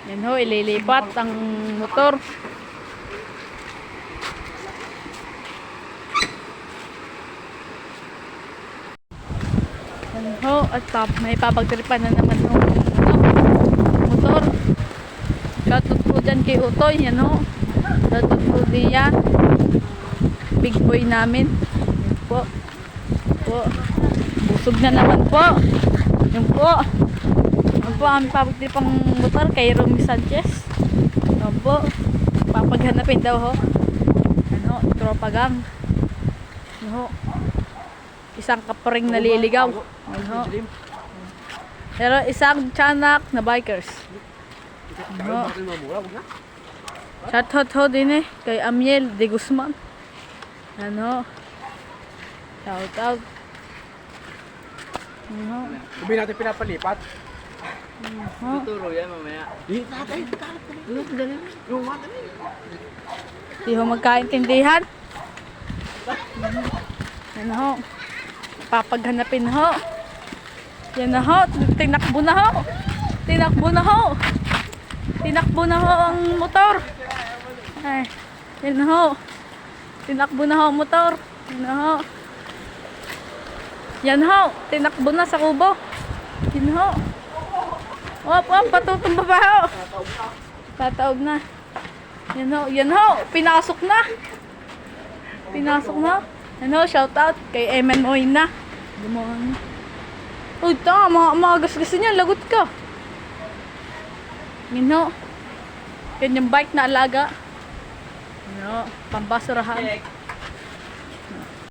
Yan ho, ililipat ang motor. Yan ho, at may papagtripan na naman ho motor. Shoutout po dyan kay Utoy. Yan ho, shoutout po diyan. Big boy namin. Yan po. Busog na naman po. Yan po. Yan po ang papagtripang motor kay Romy Sanchez. Yan po. Papaghanapin daw ho. Yan ho, tropa gang. Yan ho. Isang kapring naliligaw. Yan ho. Pero isang tiyanak na bikers. Yan ho. Shoutout ho din kay Amiel de Guzman. Yan ho. Shoutout. Yan ho. Sabi natin pinapalipat. Tuturo yan mamaya. Di ho magkaintindihan. Yan ho. Papaghanapin ho. Yan na ho. Tinakbo na ho. Tinakbo na ho. Tinakbo na ho ang motor. Ay. Yan na ho. Tinakbo na ho ang motor. Yan na ho. Yan ho. Tinakbo na sa kubo. Yan ho. Op, patutumba pa ho. Tataob na. Yan ho. Yan ho. Pinasok na. Pinasok na. Yan ho. Shoutout kay Eman Moyna. Gumawa. Uy, tama. Mga gasgasin niya. Lagot ka. Yan ho. Kanyang bike na alaga. Yan ho. Pambasurahan.